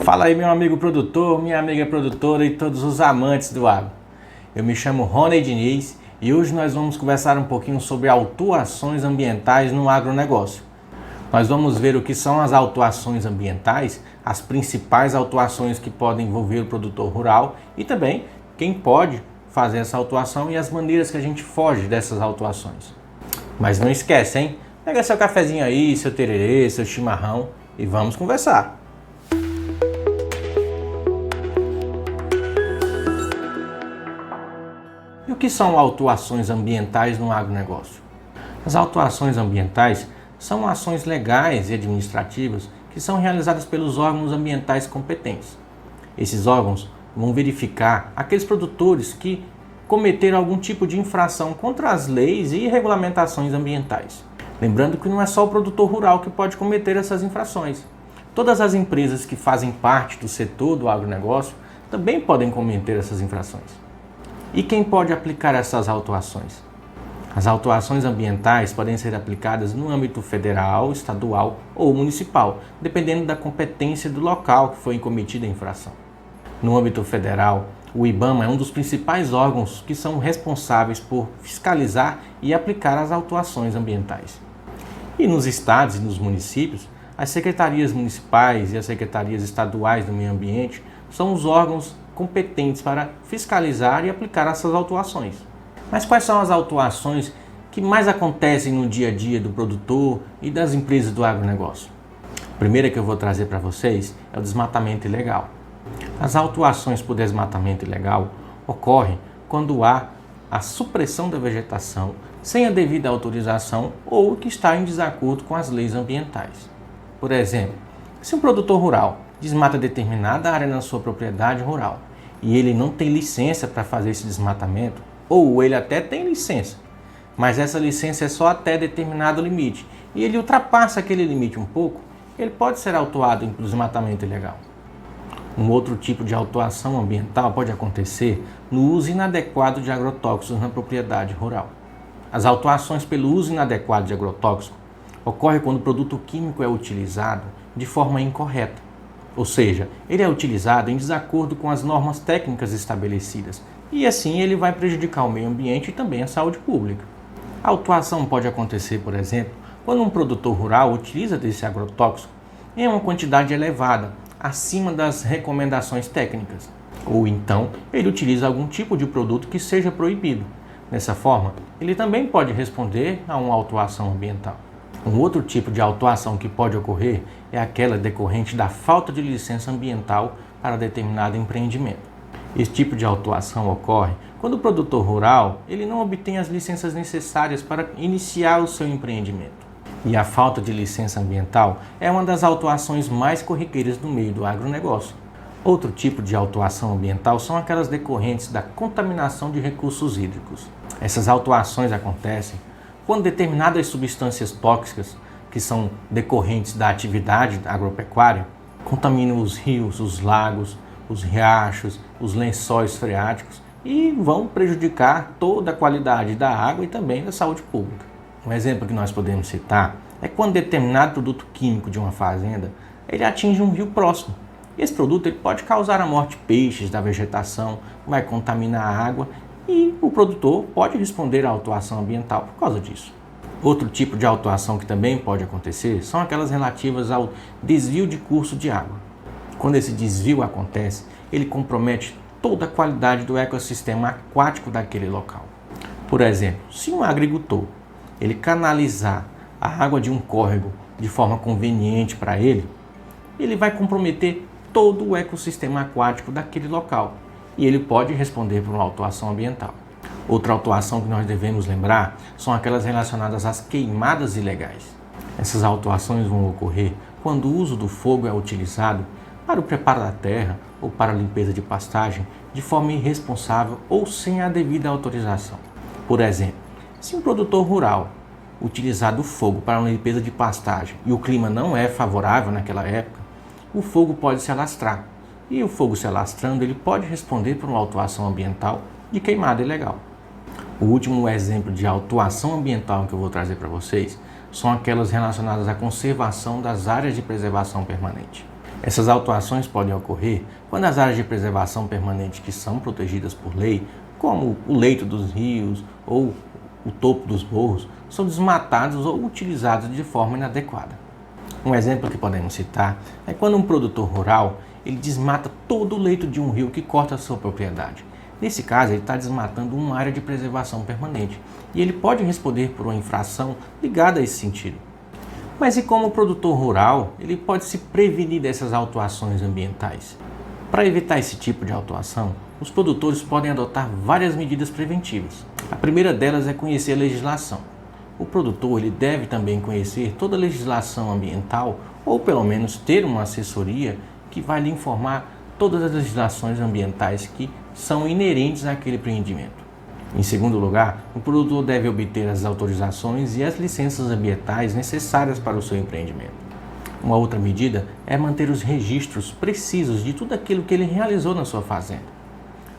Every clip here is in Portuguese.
Fala aí, meu amigo produtor, minha amiga produtora e todos os amantes do agro. Eu me chamo Rony Diniz e hoje nós vamos conversar um pouquinho sobre autuações ambientais no agronegócio. Nós vamos ver o que são as autuações ambientais, as principais autuações que podem envolver o produtor rural e também quem pode fazer essa autuação e as maneiras que a gente foge dessas autuações. Mas não esquece, hein? Pega seu cafezinho aí, seu tererê, seu chimarrão e vamos conversar. E o que são autuações ambientais no agronegócio? As autuações ambientais são ações legais e administrativas que são realizadas pelos órgãos ambientais competentes. Esses órgãos vão verificar aqueles produtores que cometeram algum tipo de infração contra as leis e regulamentações ambientais. Lembrando que não é só o produtor rural que pode cometer essas infrações. Todas as empresas que fazem parte do setor do agronegócio também podem cometer essas infrações. E quem pode aplicar essas autuações? As autuações ambientais podem ser aplicadas no âmbito federal, estadual ou municipal, dependendo da competência do local que foi cometida a infração. No âmbito federal, o IBAMA é um dos principais órgãos que são responsáveis por fiscalizar e aplicar as autuações ambientais. E nos estados e nos municípios, as secretarias municipais e as secretarias estaduais do meio ambiente são os órgãos competentes para fiscalizar e aplicar essas autuações. Mas quais são as autuações que mais acontecem no dia a dia do produtor e das empresas do agronegócio? A primeira que eu vou trazer para vocês é o desmatamento ilegal. As autuações por desmatamento ilegal ocorrem quando há a supressão da vegetação sem a devida autorização ou que está em desacordo com as leis ambientais. Por exemplo, se um produtor rural desmata determinada área na sua propriedade rural e ele não tem licença para fazer esse desmatamento, ou ele até tem licença, mas essa licença é só até determinado limite e ele ultrapassa aquele limite um pouco, ele pode ser autuado por desmatamento ilegal. Um outro tipo de autuação ambiental pode acontecer no uso inadequado de agrotóxicos na propriedade rural. As autuações pelo uso inadequado de agrotóxico ocorrem quando o produto químico é utilizado de forma incorreta, ou seja, ele é utilizado em desacordo com as normas técnicas estabelecidas e assim ele vai prejudicar o meio ambiente e também a saúde pública. A autuação pode acontecer, por exemplo, quando um produtor rural utiliza desse agrotóxico em uma quantidade elevada, acima das recomendações técnicas, ou então ele utiliza algum tipo de produto que seja proibido. Dessa forma, ele também pode responder a uma autuação ambiental. Um outro tipo de autuação que pode ocorrer é aquela decorrente da falta de licença ambiental para determinado empreendimento. Esse tipo de autuação ocorre quando o produtor rural ele não obtém as licenças necessárias para iniciar o seu empreendimento. E a falta de licença ambiental é uma das autuações mais corriqueiras no meio do agronegócio. Outro tipo de autuação ambiental são aquelas decorrentes da contaminação de recursos hídricos. Essas autuações acontecem quando determinadas substâncias tóxicas, que são decorrentes da atividade agropecuária, contaminam os rios, os lagos, os riachos, os lençóis freáticos e vão prejudicar toda a qualidade da água e também da saúde pública. Um exemplo que nós podemos citar é quando determinado produto químico de uma fazenda ele atinge um rio próximo. Esse produto ele pode causar a morte de peixes, da vegetação, vai contaminar a água e o produtor pode responder à autuação ambiental por causa disso. Outro tipo de autuação que também pode acontecer são aquelas relativas ao desvio de curso de água. Quando esse desvio acontece, ele compromete toda a qualidade do ecossistema aquático daquele local. Por exemplo, se um agricultor ele canalizar a água de um córrego de forma conveniente para ele, ele vai comprometer todo o ecossistema aquático daquele local e ele pode responder por uma autuação ambiental. Outra autuação que nós devemos lembrar são aquelas relacionadas às queimadas ilegais. Essas autuações vão ocorrer quando o uso do fogo é utilizado para o preparo da terra ou para a limpeza de pastagem de forma irresponsável ou sem a devida autorização. Por exemplo, se um produtor rural utilizar do fogo para uma limpeza de pastagem e o clima não é favorável naquela época, o fogo pode se alastrar. E o fogo se alastrando, ele pode responder por uma autuação ambiental de queimada ilegal. O último exemplo de autuação ambiental que eu vou trazer para vocês são aquelas relacionadas à conservação das áreas de preservação permanente. Essas autuações podem ocorrer quando as áreas de preservação permanente que são protegidas por lei, como o leito dos rios ou o topo dos morros, são desmatados ou utilizados de forma inadequada. Um exemplo que podemos citar é quando um produtor rural ele desmata todo o leito de um rio que corta a sua propriedade. Nesse caso, ele está desmatando uma área de preservação permanente e ele pode responder por uma infração ligada a esse sentido. Mas e como produtor rural, ele pode se prevenir dessas autuações ambientais? Para evitar esse tipo de autuação, os produtores podem adotar várias medidas preventivas. A primeira delas é conhecer a legislação. O produtor ele deve também conhecer toda a legislação ambiental ou pelo menos ter uma assessoria que vai lhe informar todas as legislações ambientais que são inerentes àquele empreendimento. Em segundo lugar, o produtor deve obter as autorizações e as licenças ambientais necessárias para o seu empreendimento. Uma outra medida é manter os registros precisos de tudo aquilo que ele realizou na sua fazenda.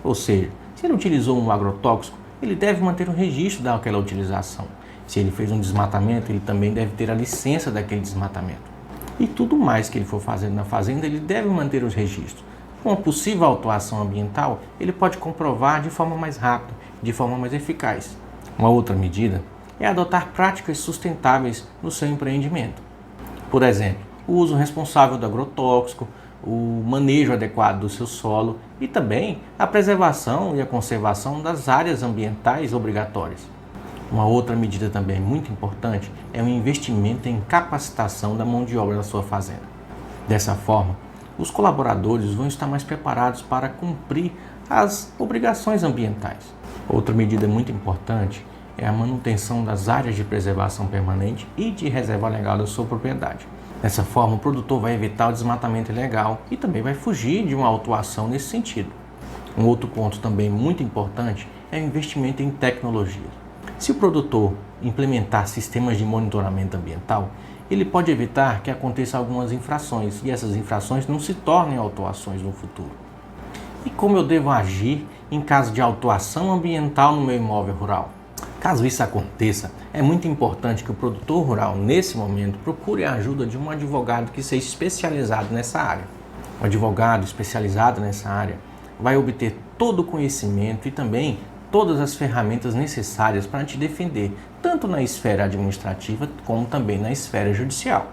Ou seja, se ele utilizou um agrotóxico, ele deve manter o registro daquela utilização. Se ele fez um desmatamento, ele também deve ter a licença daquele desmatamento. E tudo mais que ele for fazendo na fazenda, ele deve manter os registros. Com uma possível autuação ambiental, ele pode comprovar de forma mais rápida, de forma mais eficaz. Uma outra medida é adotar práticas sustentáveis no seu empreendimento. Por exemplo, o uso responsável do agrotóxico, o manejo adequado do seu solo e também a preservação e a conservação das áreas ambientais obrigatórias. Uma outra medida também muito importante é o investimento em capacitação da mão de obra da sua fazenda. Dessa forma, os colaboradores vão estar mais preparados para cumprir as obrigações ambientais. Outra medida muito importante é a manutenção das áreas de preservação permanente e de reserva legal da sua propriedade. Dessa forma, o produtor vai evitar o desmatamento ilegal e também vai fugir de uma autuação nesse sentido. Um outro ponto também muito importante é o investimento em tecnologia. Se o produtor implementar sistemas de monitoramento ambiental, ele pode evitar que aconteçam algumas infrações e essas infrações não se tornem autuações no futuro. E como eu devo agir em caso de autuação ambiental no meu imóvel rural? Caso isso aconteça, é muito importante que o produtor rural, nesse momento, procure a ajuda de um advogado que seja especializado nessa área. O advogado especializado nessa área vai obter todo o conhecimento e também todas as ferramentas necessárias para te defender, tanto na esfera administrativa como também na esfera judicial.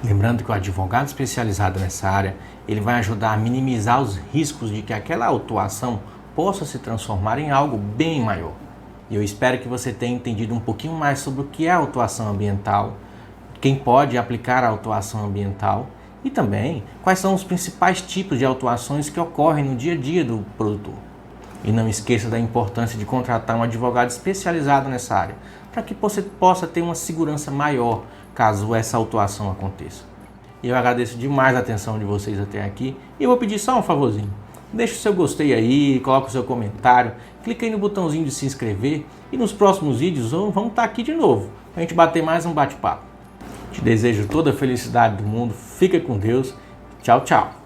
Lembrando que o advogado especializado nessa área, ele vai ajudar a minimizar os riscos de que aquela autuação possa se transformar em algo bem maior. E eu espero que você tenha entendido um pouquinho mais sobre o que é a autuação ambiental, quem pode aplicar a autuação ambiental e também quais são os principais tipos de autuações que ocorrem no dia a dia do produtor. E não esqueça da importância de contratar um advogado especializado nessa área, para que você possa ter uma segurança maior caso essa autuação aconteça. E eu agradeço demais a atenção de vocês até aqui e eu vou pedir só um favorzinho. Deixe o seu gostei aí, coloque o seu comentário, clique aí no botãozinho de se inscrever e nos próximos vídeos vamos estar aqui de novo, para a gente bater mais um bate-papo. Te desejo toda a felicidade do mundo, fica com Deus, tchau, tchau.